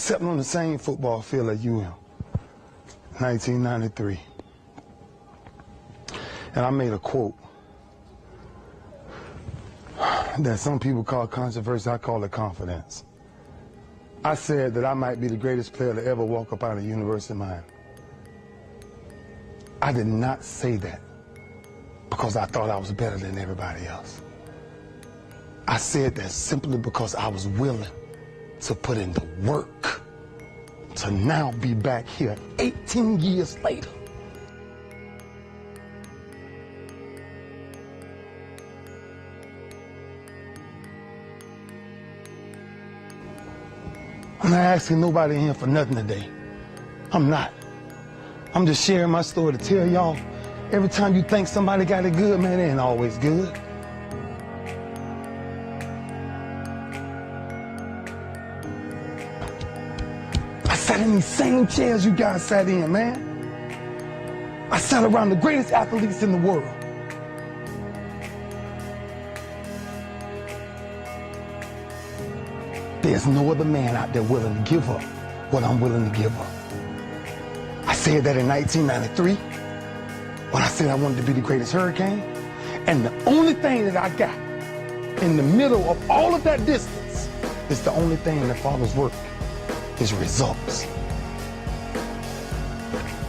stepping on the same football field as you am. 1993. And I made a quote that some people call controversy. I call it confidence. I said that I might be the greatest player to ever walk up out of University of Miami. I did not say that because I thought I was better than everybody else. I said that simply because I was willing to put in the work to now be back here 18 years later. I'm not asking nobody in here for nothing today. I'm not. I'm just sharing my story to tell y'all, every time you think somebody got it good, man, it ain't always good. I sat in these same chairs you guys sat in, man. I sat around the greatest athletes in the world. There's no other man out there willing to give up what I'm willing to give up. I said that in 1993 when I said I wanted to be the greatest hurricane. And the only thing that I got in the middle of all of that distance is the only thing that follows work is results.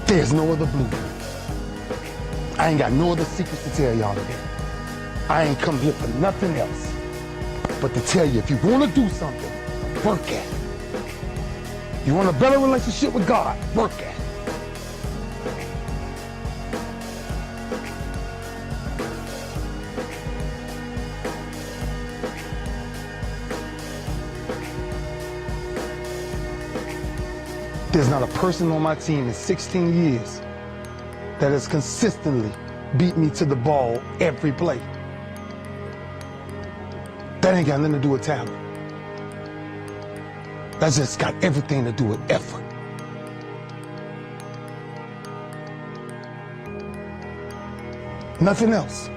There's no other blueprint. I ain't got no other secrets to tell y'all today. I ain't come here for nothing else but to tell you, if you want to do something, work at it. You want a better relationship with God, work at it. There's not a person on my team in 16 years that has consistently beat me to the ball every play. That ain't got nothing to do with talent. That's just got everything to do with effort. Nothing else.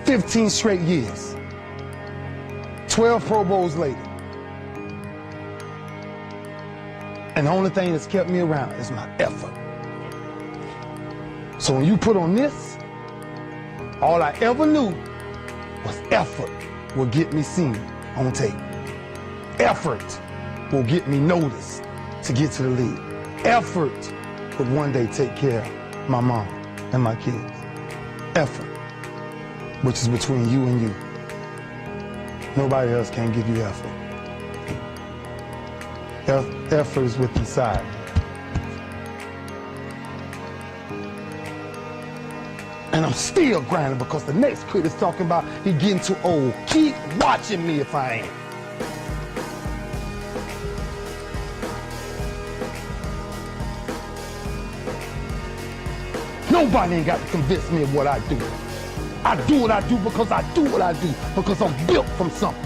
15 straight years. 12 Pro Bowls later. And the only thing that's kept me around is my effort. So when you put on this, all I ever knew was effort will get me seen on tape. Effort will get me noticed to get to the league. Effort would one day take care of my mom and my kids. Effort, which is between you and you. Nobody else can give you effort. Effort is with inside. And I'm still grinding because the next kid is talking about he getting too old. Keep watching me if I ain't. Nobody ain't got to convince me of what I do. I do what I do because I do what I do, because I'm built from something.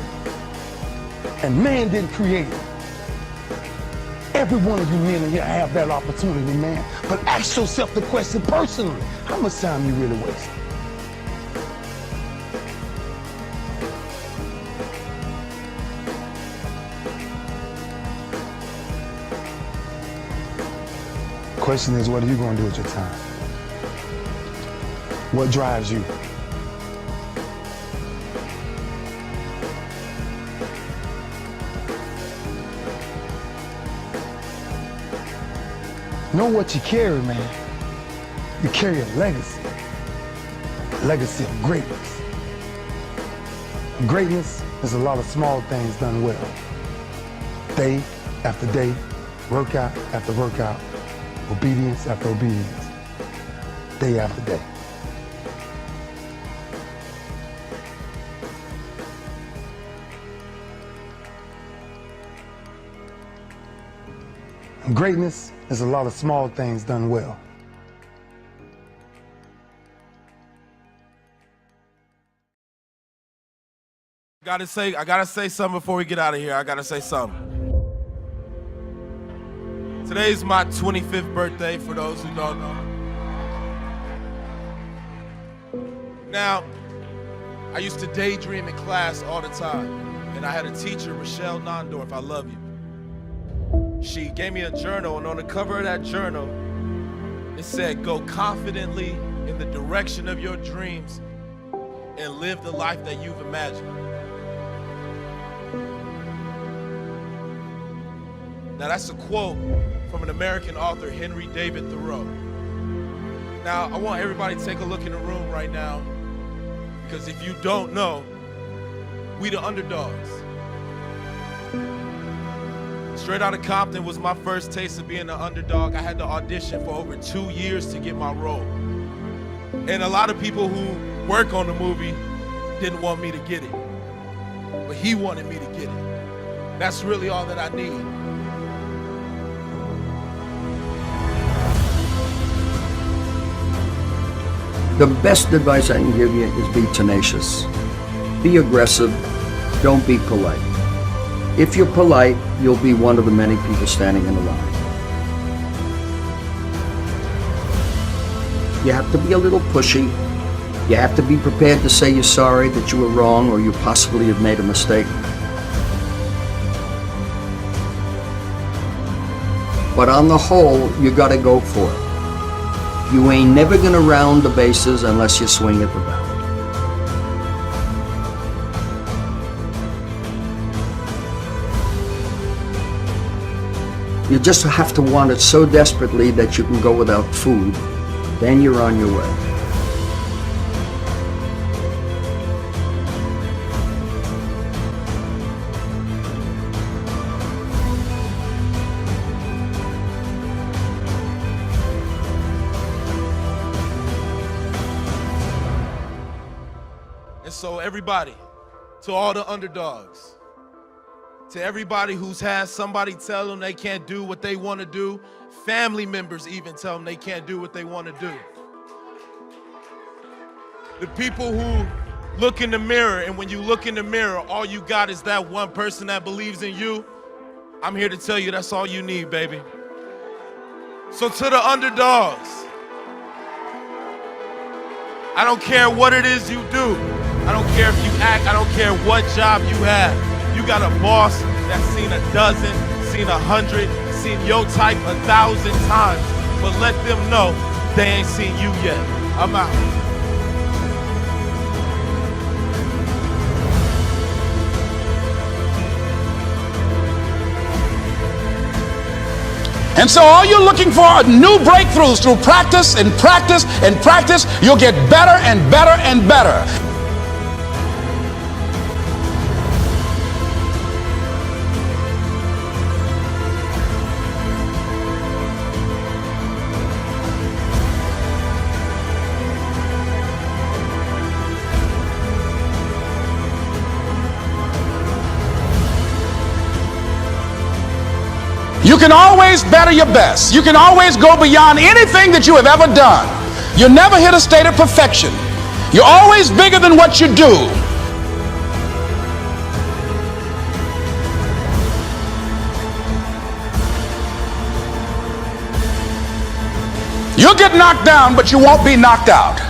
And man didn't create it. Every one of you men in here have that opportunity, man. But ask yourself the question personally, how much time you really waste? The question is, what are you going to do with your time? What drives you? Know what you carry, man. You carry a legacy. A legacy of greatness. Greatness is a lot of small things done well. Day after day, workout after workout, obedience after obedience, day after day. Greatness is a lot of small things done well. I gotta say something before we get out of here. I gotta say something. Today's my 25th birthday, for those who don't know. Now, I used to daydream in class all the time, and I had a teacher, Michelle Nondorf, I love you. she gave me a journal, and on the cover of that journal, it said, "Go confidently in the direction of your dreams and live the life that you've imagined." Now that's a quote from an American author, Henry David Thoreau. Now I want everybody to take a look in the room right now, because if you don't know, we the underdogs. Straight Outta Compton was my first taste of being an underdog. I had to audition for over 2 years to get my role. And a lot of people who work on the movie didn't want me to get it. But he wanted me to get it. That's really all that I need. The best advice I can give you is be tenacious. Be aggressive. Don't be polite. If you're polite, you'll be one of the many people standing in the line. You have to be a little pushy. You have to be prepared to say you're sorry, that you were wrong, or you possibly have made a mistake. But on the whole, you gotta go for it. You ain't never gonna round the bases unless you swing at the bat. You just have to want it so desperately that you can go without food. Then you're on your way. And so everybody, to all the underdogs, to everybody who's had somebody tell them they can't do what they want to do, family members even tell them they can't do what they want to do. The people who look in the mirror, and when you look in the mirror, all you got is that one person that believes in you, I'm here to tell you that's all you need, baby. So to the underdogs, I don't care what it is you do. I don't care if you act, I don't care what job you have. You got a boss that's seen 12, seen 100, seen your type 1,000 times, but let them know they ain't seen you yet. I'm out. And so all you're looking for are new breakthroughs through practice and practice and practice. You'll get better and better and better. You can always better your best. You can always go beyond anything that you have ever done. You'll never hit a state of perfection. You're always bigger than what you do. You'll get knocked down, but you won't be knocked out.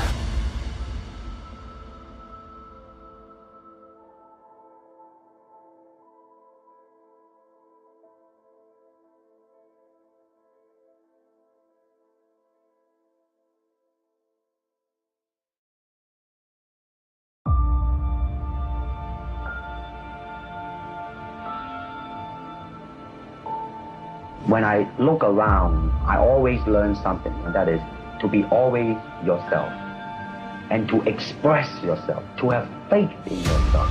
When I look around, I always learn something, and that is to be always yourself and to express yourself, to have faith in yourself.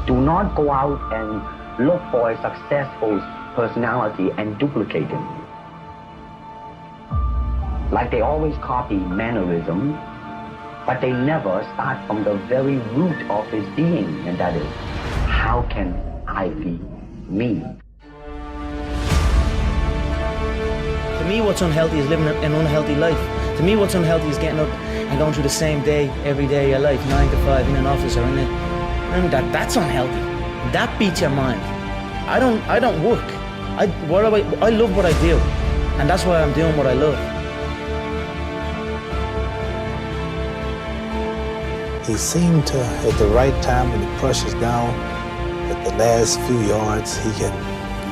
Do not go out and look for a successful personality and duplicate him. Like they always copy mannerism, but they never start from the very root of his being, and that is, how can I be me? To me, what's unhealthy is living an unhealthy life. To me, what's unhealthy is getting up and going through the same day, every day of your life, 9 to 5, in an office or in a... And that's unhealthy. That beats your mind. I don't work. I love what I do. And that's why I'm doing what I love. He seemed to, at the right time when he pushes down, at the last few yards, he can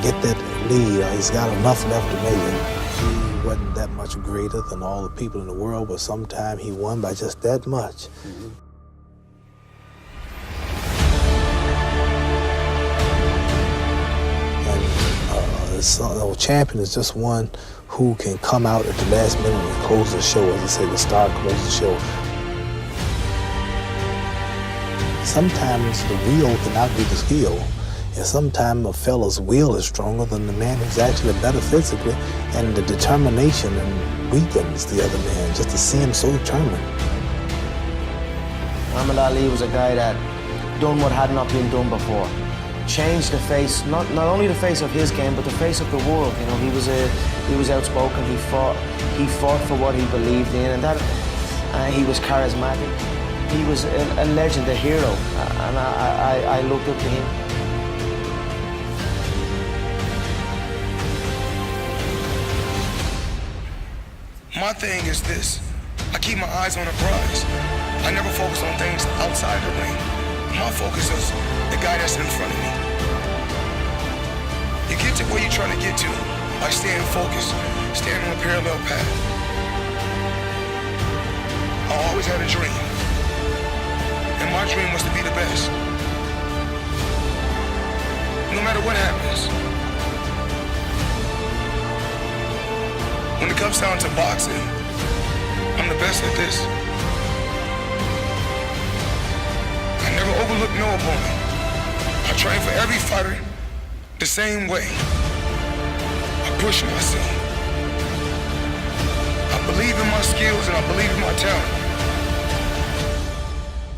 get that lead, or he's got enough left to make it. He wasn't that much greater than all the people in the world, but sometimes he won by just that much. And a champion is just one who can come out at the last minute and close the show, as they say, the star closes the show. Sometimes the will cannot be the skill, and sometimes a fella's will is stronger than the man who's actually better physically, and the determination weakens the other man just to see him so determined. Muhammad Ali was a guy that done what had not been done before. Changed the face, not only the face of his game, but the face of the world. You know, he was outspoken. He fought for what he believed in, and that he was charismatic. He was a legend, a hero, and I looked up to him. My thing is this: I keep my eyes on the prize. I never focus on things outside the ring. My focus is the guy that's in front of me. You get to where you're trying to get to by staying focused, staying on a parallel path. I always had a dream, and my dream was to be the best. No matter what happens. When it comes down to boxing, I'm the best at this. I never overlook no opponent. I train for every fighter the same way. I push myself. I believe in my skills and I believe in my talent.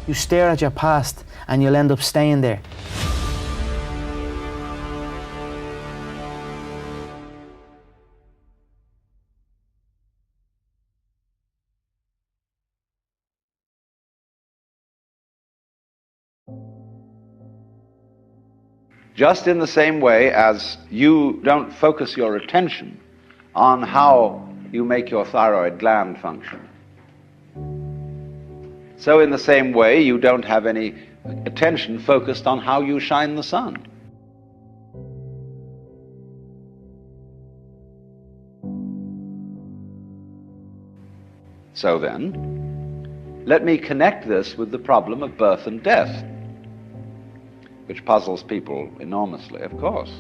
You stare at your past and you'll end up staying there. Just in the same way as you don't focus your attention on how you make your thyroid gland function, so in the same way you don't have any attention focused on how you shine the sun. So then, let me connect this with the problem of birth and death, which puzzles people enormously, of course.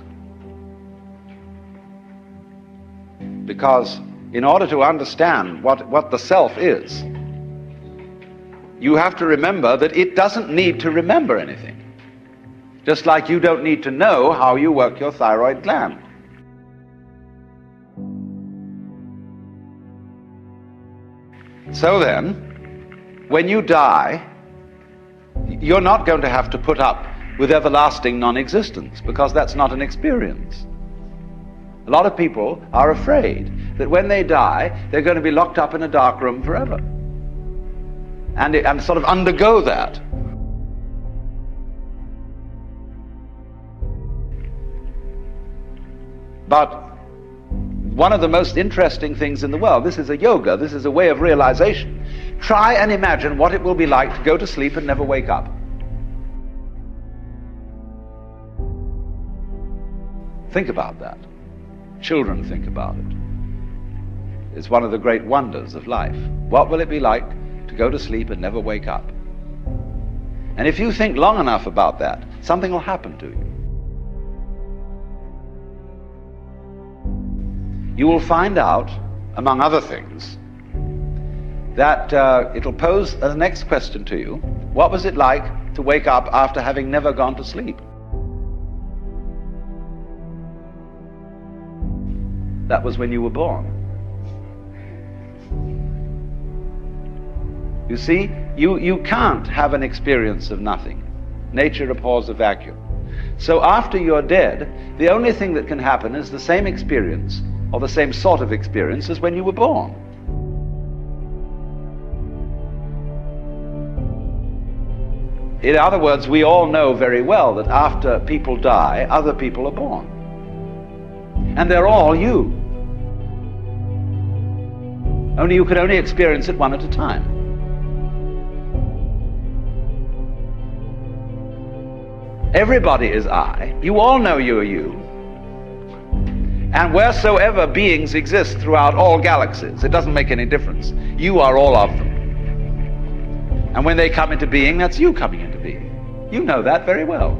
Because in order to understand what the self is, you have to remember that it doesn't need to remember anything. Just like you don't need to know how you work your thyroid gland. So then, when you die, you're not going to have to put up with everlasting non-existence, because that's not an experience. A lot of people are afraid that when they die, they're going to be locked up in a dark room forever and sort of undergo that. But one of the most interesting things in the world, this is a yoga, this is a way of realization. Try and imagine what it will be like to go to sleep and never wake up. Think about that. Children think about it. It's one of the great wonders of life. What will it be like to go to sleep and never wake up? And if you think long enough about that, something will happen to you. You will find out, among other things, that it'll pose the next question to you: what was it like to wake up after having never gone to sleep? That was when you were born. You see, you can't have an experience of nothing. Nature abhors a vacuum. So after you're dead, the only thing that can happen is the same experience, or the same sort of experience, as when you were born. In other words, we all know very well that after people die, other people are born. And they're all you. Only you can only experience it one at a time. Everybody is I. You all know you are you. And wheresoever beings exist throughout all galaxies, it doesn't make any difference. You are all of them. And when they come into being, that's you coming into being. You know that very well.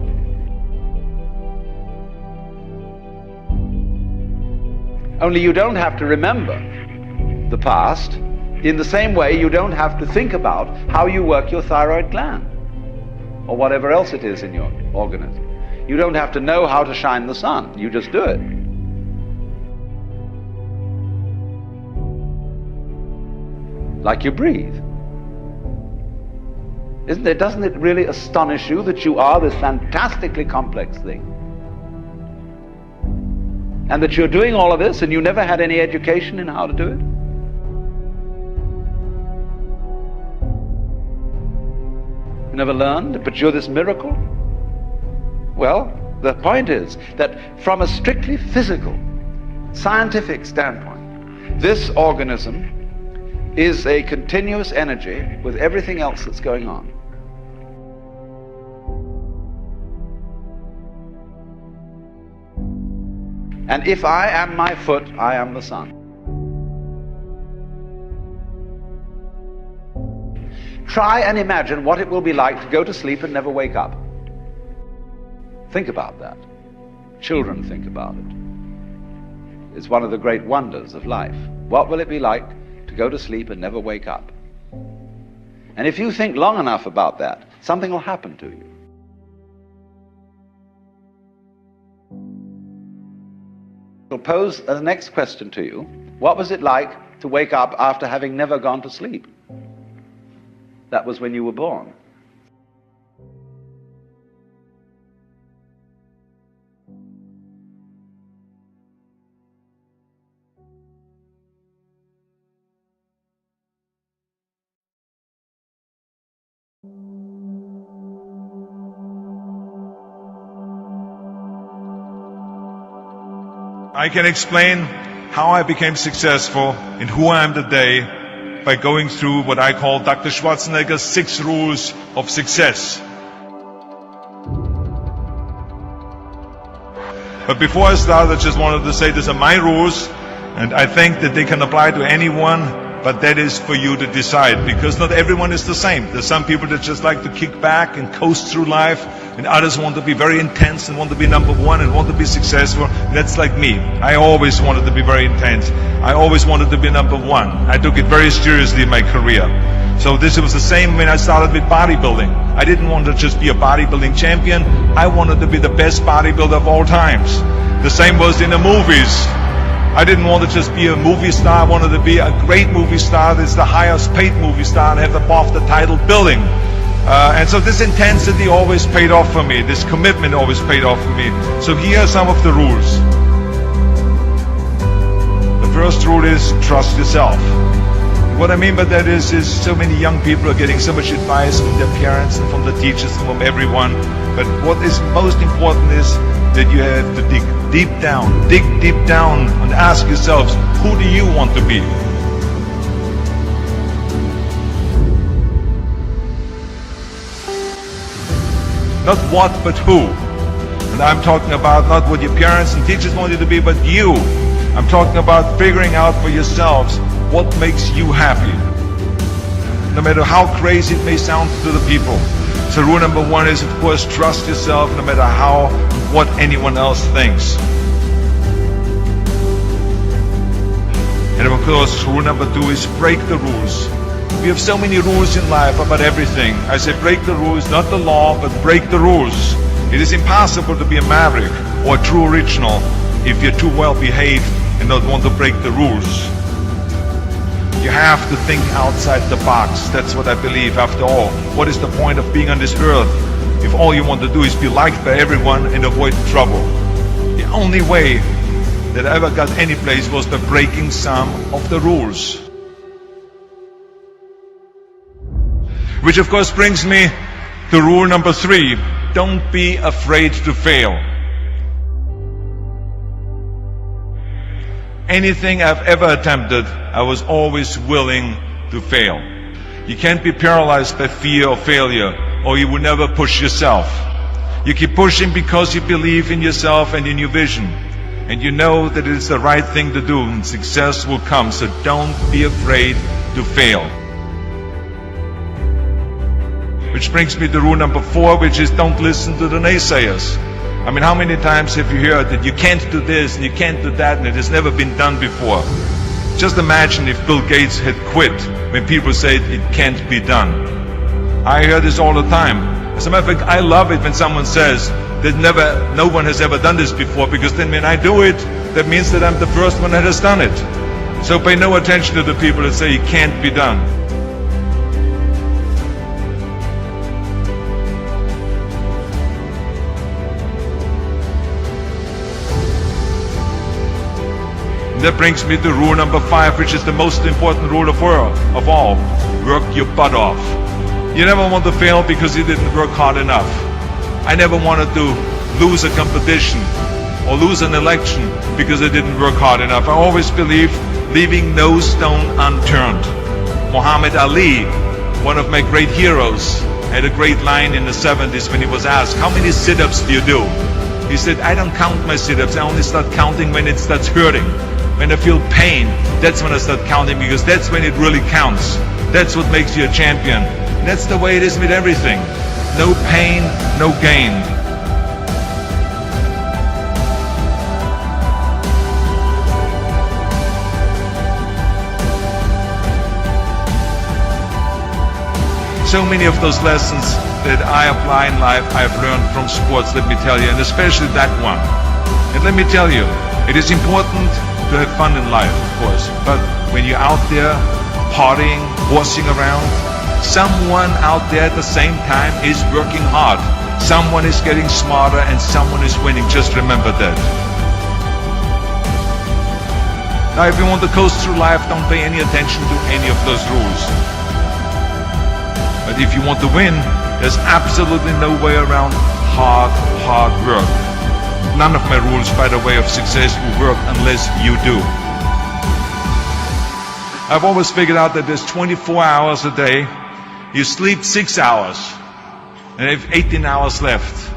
Only you don't have to remember the past. In the same way, you don't have to think about how you work your thyroid gland or whatever else it is in your organism. You don't have to know how to shine the sun. You just do it. Like you breathe. Doesn't it really astonish you that you are this fantastically complex thing? And that you're doing all of this and you never had any education in how to do it? You never learned, but you're this miracle? Well, the point is that from a strictly physical, scientific standpoint, this organism is a continuous energy with everything else that's going on. And if I am my foot, I am the sun. Try and imagine what it will be like to go to sleep and never wake up. Think about that. Children think about it. It's one of the great wonders of life. What will it be like to go to sleep and never wake up? And if you think long enough about that, something will happen to you. I'll pose the next question to you. What was it like to wake up after having never gone to sleep? That was when you were born. I can explain how I became successful and who I am today by going through what I call Dr. Schwarzenegger's 6 rules of success. But before I start, I just wanted to say these are my rules, and I think that they can apply to anyone, but that is for you to decide, because not everyone is the same. There's some people that just like to kick back and coast through life, and others want to be very intense and want to be number one and want to be successful. That's like me. I always wanted to be very intense. I always wanted to be number one. I took it very seriously in my career. So this was the same when I started with bodybuilding. I didn't want to just be a bodybuilding champion. I wanted to be the best bodybuilder of all times. The same was in the movies. I didn't want to just be a movie star. I wanted to be a great movie star that's the highest paid movie star and have above the title building. And so this intensity always paid off for me. This commitment always paid off for me. So here are some of the rules. The first rule is trust yourself. What I mean by that is so many young people are getting so much advice from their parents and from the teachers and from everyone. But what is most important is that you have to dig deep down and ask yourselves, who do you want to be? Not what, but who. And I'm talking about not what your parents and teachers want you to be, but you. I'm talking about figuring out for yourselves what makes you happy. No matter how crazy it may sound to the people. So rule number 1 is, of course, trust yourself no matter what anyone else thinks. And of course, rule number 2 is break the rules. We have so many rules in life about everything. I say break the rules, not the law, but break the rules. It is impossible to be a maverick or a true original if you're too well behaved and not want to break the rules. You have to think outside the box. That's what I believe. After all, what is the point of being on this earth if all you want to do is be liked by everyone and avoid trouble? The only way that I ever got any place was by breaking some of the rules. Which of course brings me to rule number 3. Don't be afraid to fail. Anything I've ever attempted, I was always willing to fail. You can't be paralyzed by fear of failure, or you will never push yourself. You keep pushing because you believe in yourself and in your vision. And you know that it is the right thing to do, and success will come. So don't be afraid to fail. Which brings me to rule number 4, which is don't listen to the naysayers. I mean, how many times have you heard that you can't do this and you can't do that and it has never been done before? Just imagine if Bill Gates had quit when people say it can't be done. I hear this all the time. As a matter of fact, I love it when someone says that no one has ever done this before, because then when I do it, that means that I'm the first one that has done it. So pay no attention to the people that say it can't be done. That brings me to rule number 5, which is the most important rule of all. Work your butt off. You never want to fail because you didn't work hard enough. I never wanted to lose a competition or lose an election because I didn't work hard enough. I always believed leaving no stone unturned. Muhammad Ali, one of my great heroes, had a great line in the 70s when he was asked, how many sit-ups do you do? He said, I don't count my sit-ups. I only start counting when it starts hurting. When I feel pain, that's when I start counting, because that's when it really counts. That's what makes you a champion. And that's the way it is with everything. No pain, no gain. So many of those lessons that I apply in life, I've learned from sports, let me tell you, and especially that one. And let me tell you, it is important to have fun in life, of course, but when you're out there partying, horsing around, someone out there at the same time is working hard. Someone is getting smarter and someone is winning. Just remember that. Now, if you want to coast through life, don't pay any attention to any of those rules. But if you want to win, there's absolutely no way around hard work. None of my rules, by the way, of success will work unless you do. I've always figured out that there's 24 hours a day. You sleep 6 hours, and you have 18 hours left.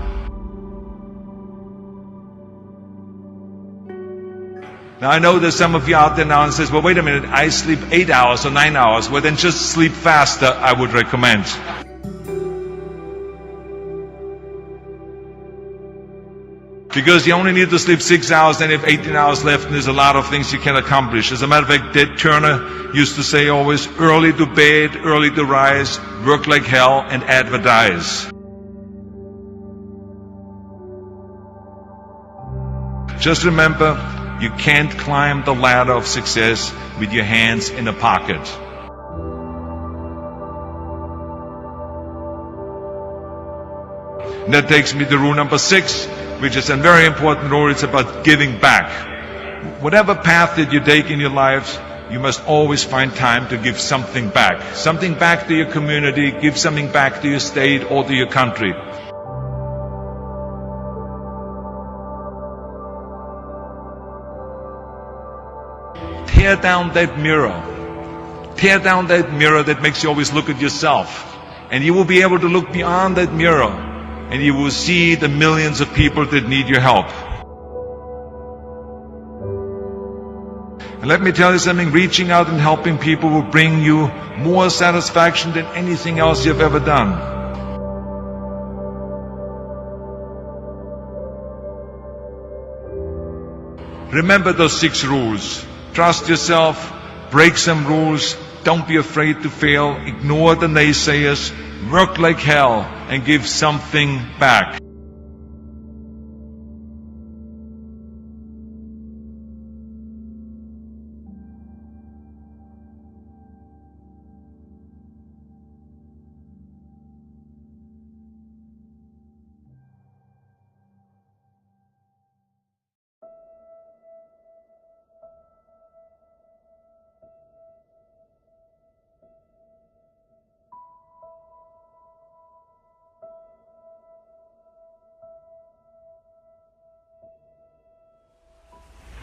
Now, I know there's some of you out there now and says, well, wait a minute, I sleep 8 hours or 9 hours. Well, then just sleep faster, I would recommend. Because you only need to sleep 6 hours, then you have 18 hours left, and there's a lot of things you can accomplish. As a matter of fact, Ted Turner used to say always, early to bed, early to rise, work like hell, and advertise. Just remember, you can't climb the ladder of success with your hands in a pocket. And that takes me to rule number 6, which is a very important rule. It's about giving back. Whatever path that you take in your lives, you must always find time to give something back. Something back to your community, give something back to your state or to your country. Tear down that mirror. Tear down that mirror that makes you always look at yourself. And you will be able to look beyond that mirror, and you will see the millions of people that need your help. And let me tell you something, reaching out and helping people will bring you more satisfaction than anything else you've ever done. Remember those 6 rules. Trust yourself, break some rules, don't be afraid to fail, ignore the naysayers, work like hell, and give something back.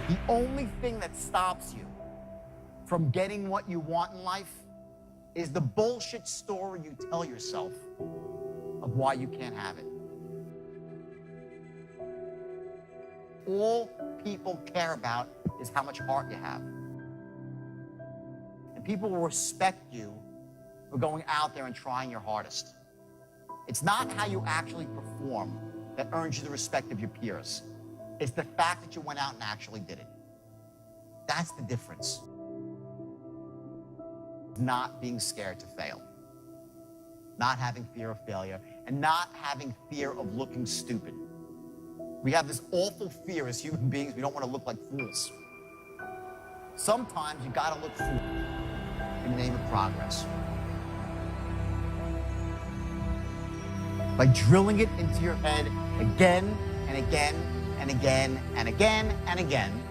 The only thing that stops you from getting what you want in life is the bullshit story you tell yourself of why you can't have it. All people care about is how much heart you have. And people will respect you for going out there and trying your hardest. It's not how you actually perform that earns you the respect of your peers. It's the fact that you went out and actually did it. That's the difference. Not being scared to fail. Not having fear of failure, and not having fear of looking stupid. We have this awful fear as human beings, we don't want to look like fools. Sometimes you gotta look foolish in the name of progress. By drilling it into your head again and again and again and again and again,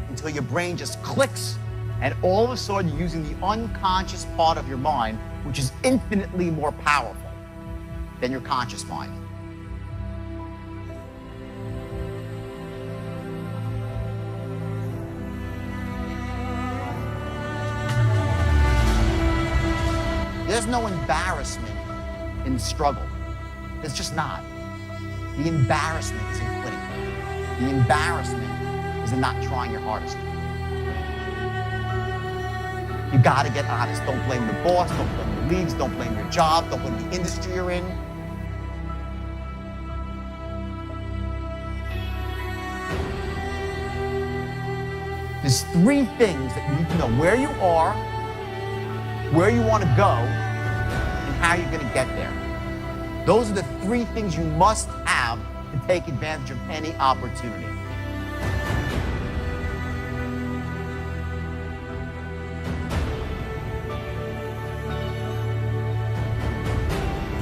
until your brain just clicks, and all of a sudden you're using the unconscious part of your mind, which is infinitely more powerful than your conscious mind. There's no embarrassment in struggle. There's just not. The embarrassment is in quitting. The embarrassment is in not trying your hardest. You gotta get honest. Don't blame the boss, don't blame the leagues, don't blame your job, don't blame the industry you're in. There's three things that you need to know: where you are, where you want to go, and how you're going to get there. Those are the three things you must have to take advantage of any opportunity.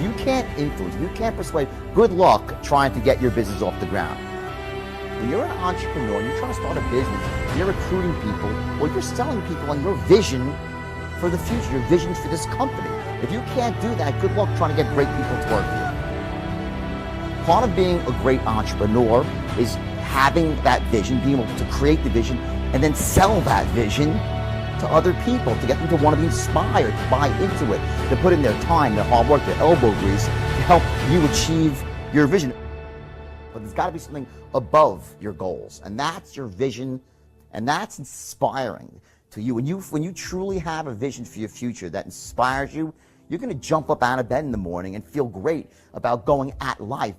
You can't influence, you can't persuade. Good luck trying to get your business off the ground. When you're an entrepreneur, you're trying to start a business, you're recruiting people, or you're selling people on your vision for the future, your vision for this company. If you can't do that, good luck trying to get great people to work for you. Part of being a great entrepreneur is having that vision, being able to create the vision, and then sell that vision to other people, to get them to want to be inspired, to buy into it, to put in their time, their hard work, their elbow grease, to help you achieve your vision. But there's got to be something above your goals, and that's your vision, and that's inspiring to you. When you truly have a vision for your future that inspires you, you're going to jump up out of bed in the morning and feel great about going at life.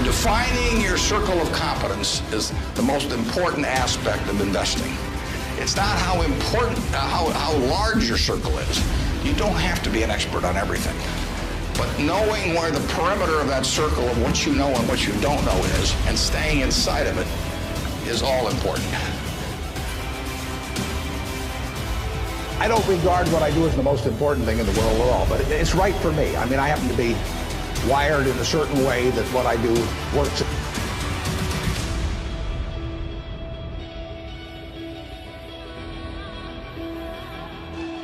Defining your circle of competence is the most important aspect of investing. It's not how important, how large your circle is. You don't have to be an expert on everything. But knowing where the perimeter of that circle of what you know and what you don't know is, and staying inside of it, is all important. I don't regard what I do as the most important thing in the world at all, but it's right for me. I mean, I happen to be wired in a certain way that what I do works.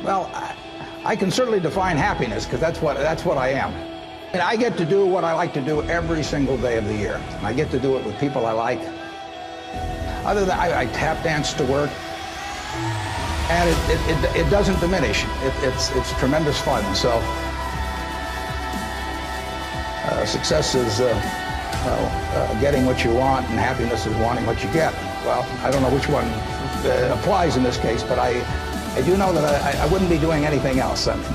Well, I can certainly define happiness, because that's what I am. And I get to do what I like to do every single day of the year. I get to do it with people I like. Other than that, I tap dance to work, and it doesn't diminish. It's tremendous fun. So. Success is getting what you want, and happiness is wanting what you get. Well, I don't know which one applies in this case, but I do know that I wouldn't be doing anything else. I mean,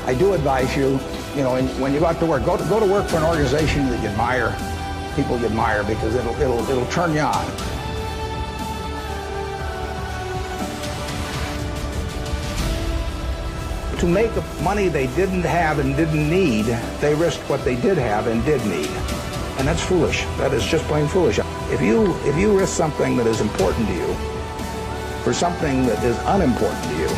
I do advise you, when you go out to work, go to work for an organization that you admire, people you admire, because it'll turn you on. To make money they didn't have and didn't need, they risked what they did have and did need. And that's foolish. That is just plain foolish. If you risk something that is important to you for something that is unimportant to you,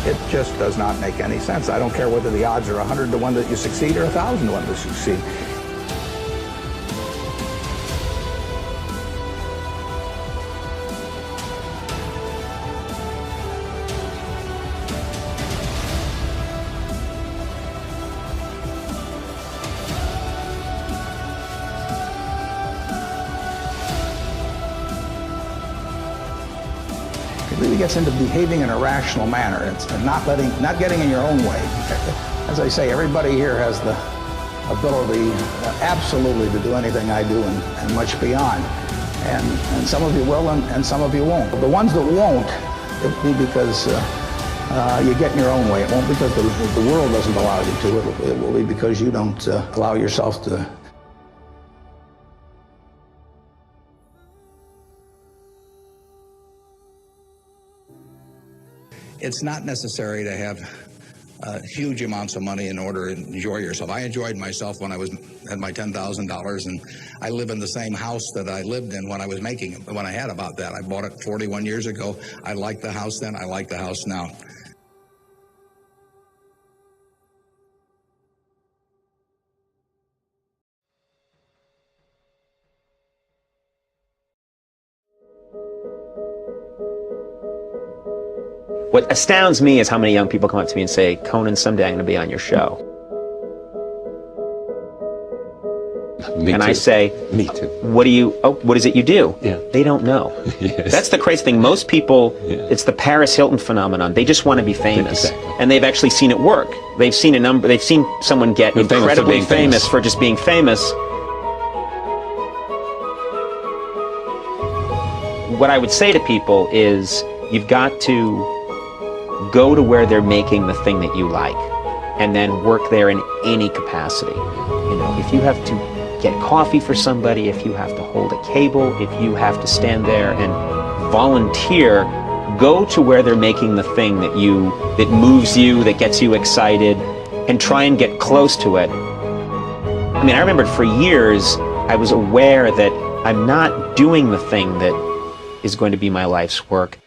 it just does not make any sense. I don't care whether the odds are 100 to 1 that you succeed or 1,000 to 1 to succeed. really gets into behaving in a rational manner. It's not getting in your own way. As I say, everybody here has the ability absolutely to do anything I do and much beyond. And some of you will and some of you won't. The ones that won't, it will be because you get in your own way. It won't because the world doesn't allow you to. It will be because you don't allow yourself to. It's not necessary to have huge amounts of money in order to enjoy yourself. I enjoyed myself when I had my $10,000, and I live in the same house that I lived in when I was making it. When I had about that, I bought it 41 years ago. I liked the house then. I like the house now. What astounds me is how many young people come up to me and say, Conan, someday I'm going to be on your show. Me and too. I say, me too. What is it you do? Yeah. They don't know. Yes. That's the crazy thing. Most people, it's the Paris Hilton phenomenon. They just want to be famous. Exactly. And they've actually seen it work. They've seen someone get They're incredibly famous famous for just being famous. What I would say to people is, you've got to go to where they're making the thing that you like, and then work there in any capacity. You know, if you have to get coffee for somebody, if you have to hold a cable, if you have to stand there and volunteer, go to where they're making the thing that moves you, that gets you excited, and try and get close to it. I mean, I remembered for years, I was aware that I'm not doing the thing that is going to be my life's work,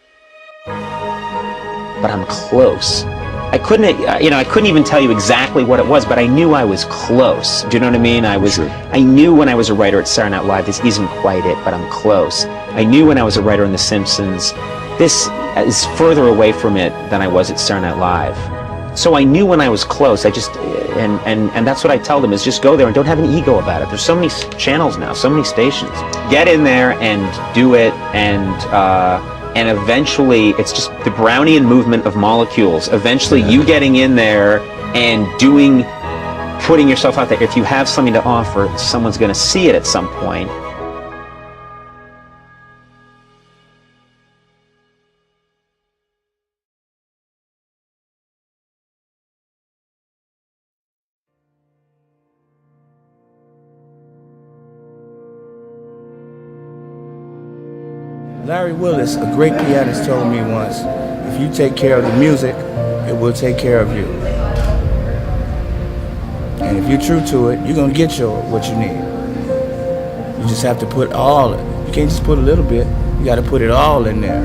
but I'm close. I couldn't even tell you exactly what it was, but I knew I was close. Do you know what I mean? I knew when I was a writer at Saturday Night Live, this isn't quite it, but I'm close. I knew when I was a writer on The Simpsons, this is further away from it than I was at Saturday Night Live. So I knew when I was close. And that's what I tell them, is just go there and don't have an ego about it. There's so many channels now, so many stations. Get in there and do it, and eventually, it's just the Brownian movement of molecules. Eventually, you getting in there and putting yourself out there. If you have something to offer, someone's going to see it at some point. Larry Willis, a great pianist, told me once, if you take care of the music, it will take care of you. And if you're true to it, you're going to get what you need. You just have to put all it. You can't just put a little bit. You got to put it all in there.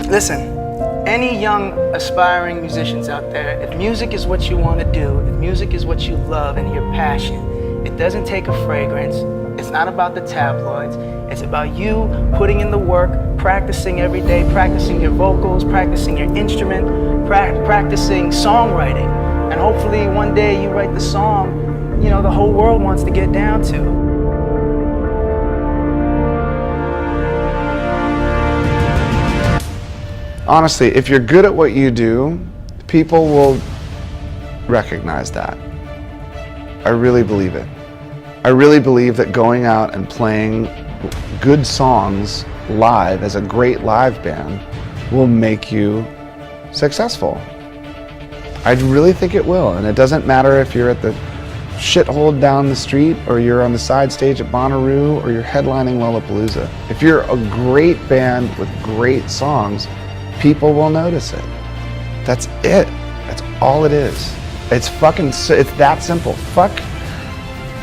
Listen, any young aspiring musicians out there, if music is what you want to do, if music is what you love and your passion, it doesn't take a fragrance. It's not about the tabloids. It's about you putting in the work, practicing every day, practicing your vocals, practicing your instrument, practicing songwriting. And hopefully one day you write the song, the whole world wants to get down to. Honestly, if you're good at what you do, people will recognize that. I really believe it. I really believe that going out and playing good songs live as a great live band will make you successful. I really think it will, and it doesn't matter if you're at the shithole down the street or you're on the side stage at Bonnaroo or you're headlining Lollapalooza. If you're a great band with great songs, people will notice it. That's it. That's all it is. It's that simple. Fuck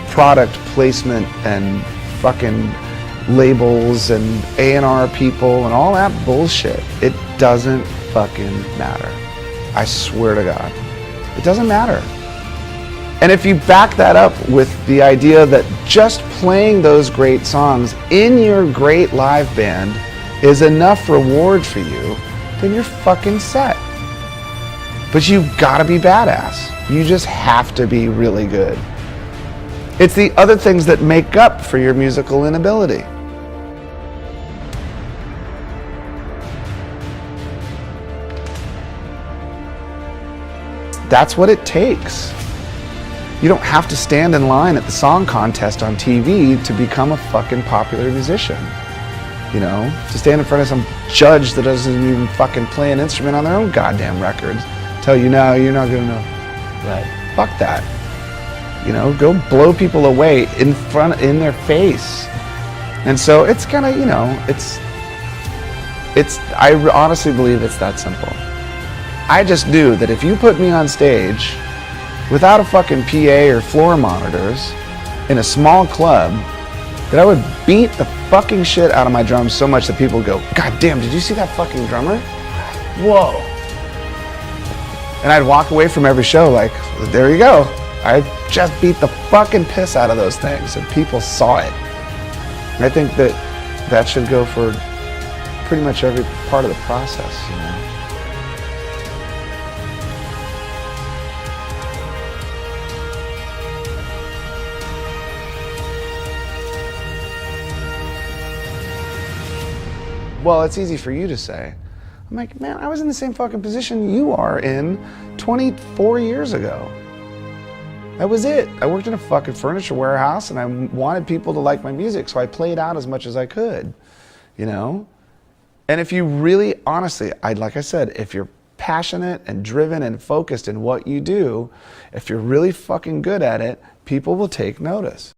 product placement and fucking labels and A&R people and all that bullshit. It doesn't fucking matter. I swear to God. It doesn't matter. And if you back that up with the idea that just playing those great songs in your great live band is enough reward for you, then you're fucking set. But you've got to be badass. You just have to be really good. It's the other things that make up for your musical inability. That's what it takes. You don't have to stand in line at the song contest on TV to become a fucking popular musician. You know, to stand in front of some judge that doesn't even fucking play an instrument on their own goddamn records, tell you, no, you're not good enough. Right. Fuck that. You know, go blow people away in their face. And so it's kind of, you know, I honestly believe it's that simple. I just knew that if you put me on stage without a fucking PA or floor monitors in a small club, that I would beat the fucking shit out of my drums so much that people would go, God damn, did you see that fucking drummer? Whoa. And I'd walk away from every show like, there you go. I just beat the fucking piss out of those things and people saw it. And I think that should go for pretty much every part of the process, you know. Well, it's easy for you to say. I'm like, man, I was in the same fucking position you are in 24 years ago. That was it. I worked in a fucking furniture warehouse and I wanted people to like my music, so I played out as much as I could, you know? And if you really, honestly, like I said, if you're passionate and driven and focused in what you do, if you're really fucking good at it, people will take notice.